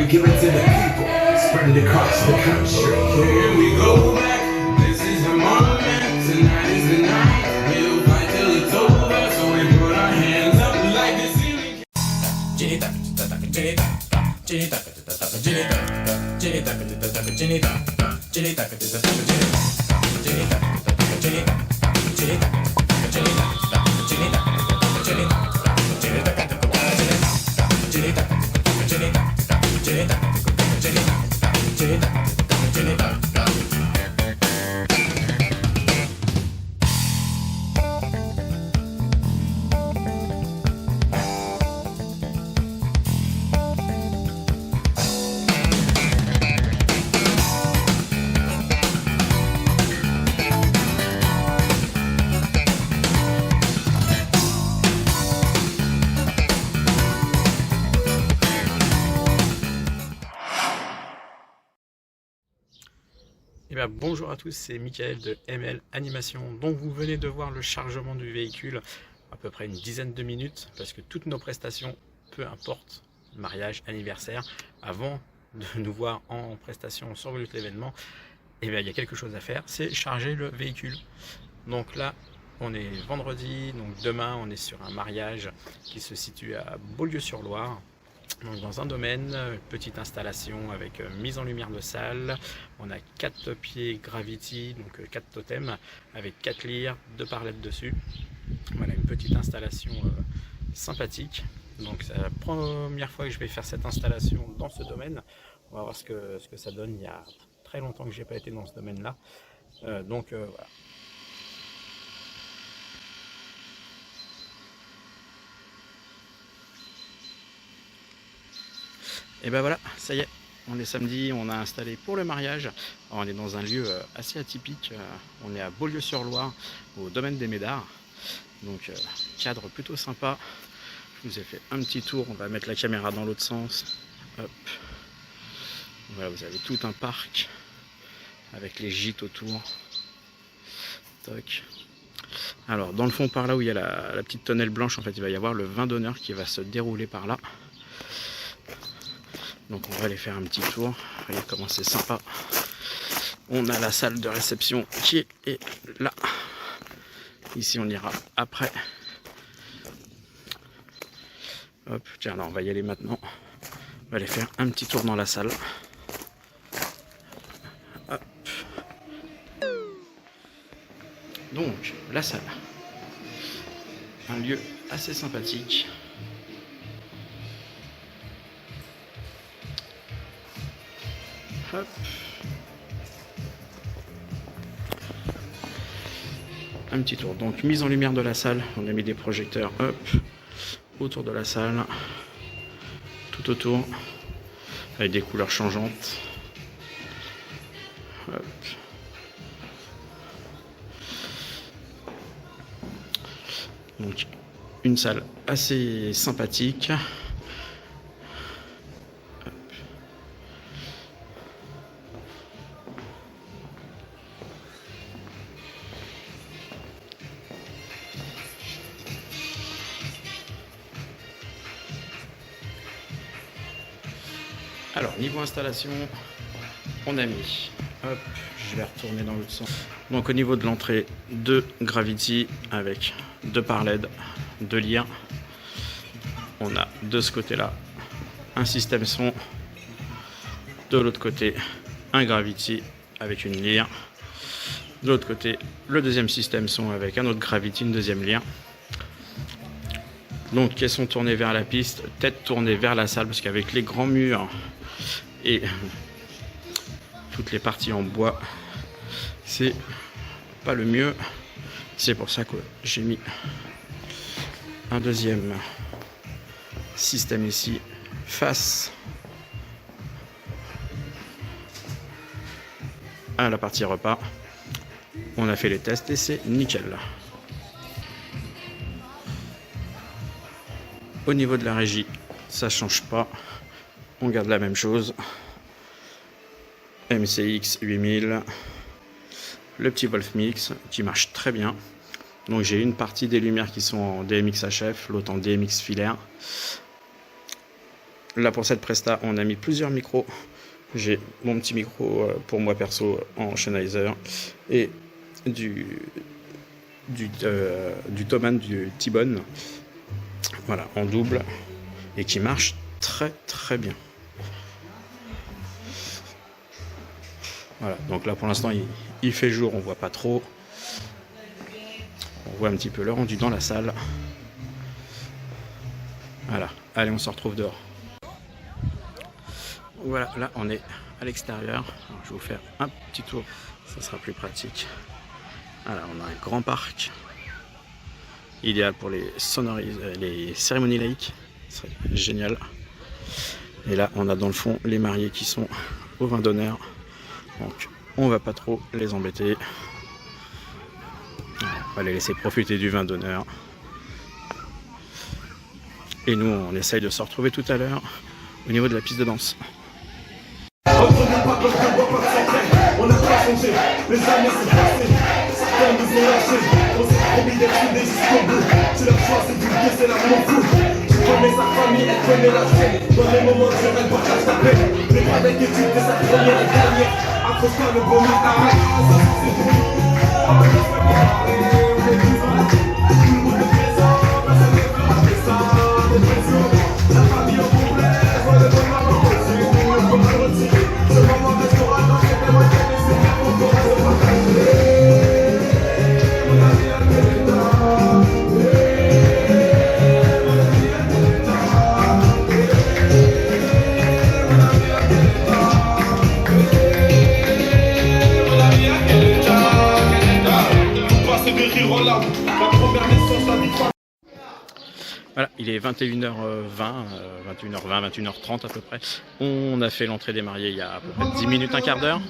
we give it to the people, spread it across the country. Here we go back, this is the moment, tonight is the night. We'll fight till it's over, so we put our hands up like the ceiling. Ginny duck, Ginny duck, Ginny duck, Ginny duck, Ginny duck, Ginny duck, Ginny duck, Ginny duck, Ginny duck, Ginny duck, Ginny duck, Ginny duck, Ginny duck, Ginny duck, Ginny duck, Ginny duck, Ginny duck, Ginny duck, Ginny duck, Ginny duck. Eh bien, bonjour à tous, c'est Mickaël de ML Animation. Donc vous venez de voir le chargement du véhicule, à peu près une dizaine de minutes, parce que toutes nos prestations, peu importe, mariage, anniversaire, avant de nous voir en prestation sur Volute l'événement, eh bien il y a quelque chose à faire, c'est charger le véhicule. Donc là, on est vendredi, donc demain on est sur un mariage qui se situe à Beaulieu-sur-Loire. Donc dans un domaine, petite installation avec mise en lumière de salle. On a 4 pieds Gravity, donc 4 totems avec 4 lyres, 2 parlettes dessus. Voilà, une petite installation sympathique. Donc c'est la première fois que je vais faire cette installation dans ce domaine. On va voir ce que ça donne. Il y a très longtemps que je n'ai pas été dans ce domaine-là. Voilà. Et ben voilà, ça y est, on est samedi, on a installé pour le mariage. Alors, on est dans un lieu assez atypique, on est à Beaulieu-sur-Loire, au domaine des Médards. Donc cadre plutôt sympa. Je vous ai fait un petit tour, on va mettre la caméra dans l'autre sens. Hop. Voilà, vous avez tout un parc avec les gîtes autour. Toc. Alors dans le fond, par là où il y a la petite tonnelle blanche, en fait il va y avoir le vin d'honneur qui va se dérouler par là. Donc on va aller faire un petit tour. Voyez comment c'est sympa. On a la salle de réception qui est là. Ici on ira après. Hop, tiens, là on va y aller maintenant. On va aller faire un petit tour dans la salle. Hop. Donc la salle. Un lieu assez sympathique. Hop. Un petit tour. Donc mise en lumière de la salle. On a mis des projecteurs hop, autour de la salle. Tout autour. Avec des couleurs changeantes. Hop. Donc une salle assez sympathique. Alors, niveau installation, on a mis, hop, je vais retourner dans l'autre sens. Donc au niveau de l'entrée, 2 Gravity avec 2 par LED, 2 lyres. On a de ce côté-là un système son, de l'autre côté un Gravity avec une lyre. De l'autre côté, le deuxième système son avec un autre Gravity, une deuxième lyre. Donc caisson tourné vers la piste, tête tournée vers la salle, parce qu'avec les grands murs et toutes les parties en bois, c'est pas le mieux. C'est pour ça que j'ai mis un deuxième système ici face à la partie repas. On a fait les tests et c'est nickel. Au niveau de la régie, ça change pas, on garde la même chose. MCX 8000, le petit Wolfmix qui marche très bien. Donc j'ai une partie des lumières qui sont en DMX HF, l'autre en DMX filaire. Là pour cette presta, on a mis plusieurs micros. J'ai mon petit micro pour moi perso en Sennheiser et du Thomann, du T-Bone, voilà, en double, et qui marche très très bien. Voilà, donc là pour l'instant il fait jour, on voit pas trop. On voit un petit peu le rendu dans la salle. Voilà, allez, on se retrouve dehors. Voilà, là on est à l'extérieur. Je vais vous faire un petit tour, ça sera plus pratique. Voilà, on a un grand parc, idéal pour les cérémonies laïques, ce serait génial. Et là, on a dans le fond les mariés qui sont au vin d'honneur, donc on va pas trop les embêter. On va les laisser profiter du vin d'honneur. Et nous, on essaye de se retrouver tout à l'heure au niveau de la piste de danse. On n'a pas changé, les années sont passées, certains nous ont lâchés, on s'est promis d'être soudés jusqu'au bout, tu leur choix c'est du bien, c'est l'amour fou, tu connais sa famille, elle connaît la sienne, dans les moments durs elle partage ta peine, mais pas d'inquiétude de sa première et dernière, accroche-toi le bon mot arrête, ça c'est tout, on est tous dans la tête, tout le monde est présent, personne ne peut rater ça, des pressions, la famille au complet, soit le bonheur dans le dessus, on peut pas le retirer, ce moment restera dans les mémoires. Voilà, il est 21h20, 21h20, 21h30 à peu près. On a fait l'entrée des mariés il y a à peu près 10 minutes, un quart d'heure.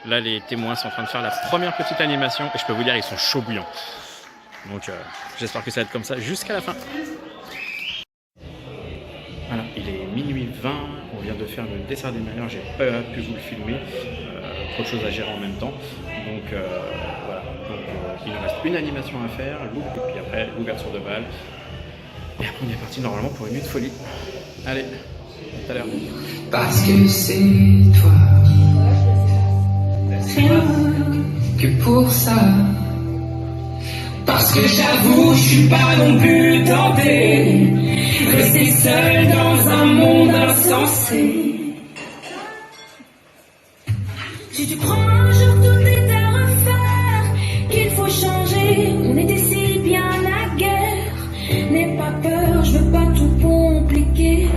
Là, les témoins sont en train de faire la première petite animation et je peux vous dire, ils sont chauds bouillants. Donc, j'espère que ça va être comme ça jusqu'à la fin. Voilà, il est minuit 20. On vient de faire le dessert des mariés. J'ai pas pu vous le filmer. Trop de choses à gérer en même temps. Donc, voilà. Donc, il nous reste une animation à faire. Et puis après, l'ouverture de bal. Et après, on est parti normalement pour une nuit de folie. Allez, à tout à l'heure. Parce que c'est toi, rien que pour ça. Parce que j'avoue, je suis pas non plus tenté. Rester seul dans un monde insensé. Si tu crois un jour tout est à refaire, qu'il faut changer, on était si bien à guerre. N'aie pas peur, je veux pas tout compliquer.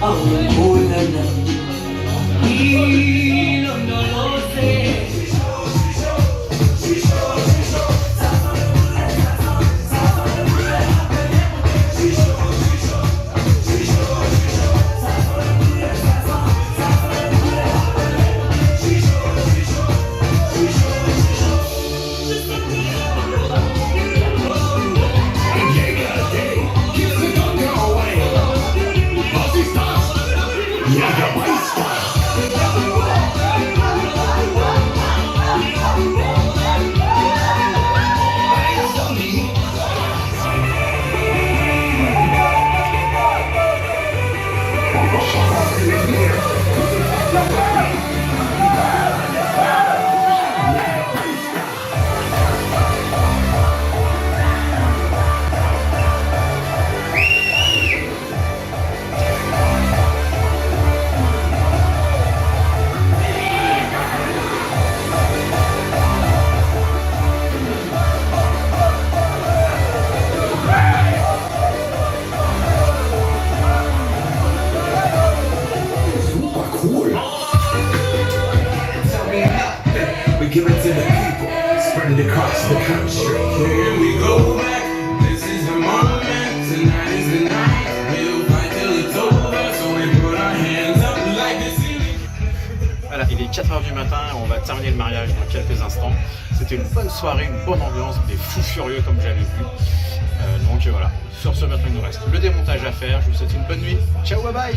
Oh là là, il no lo sé. We give it to the people, spread it across the country. Here we go back, this is the moment, tonight is the night. We'll fight till it's over, so we put our hands up like the ceiling. Voilà, il est 4h du matin, on va terminer le mariage dans quelques instants. C'était une bonne soirée, une bonne ambiance, des fous furieux comme j'avais vu. Donc voilà, sur ce maintenant il nous reste le démontage à faire. Je vous souhaite une bonne nuit. Ciao, bye bye.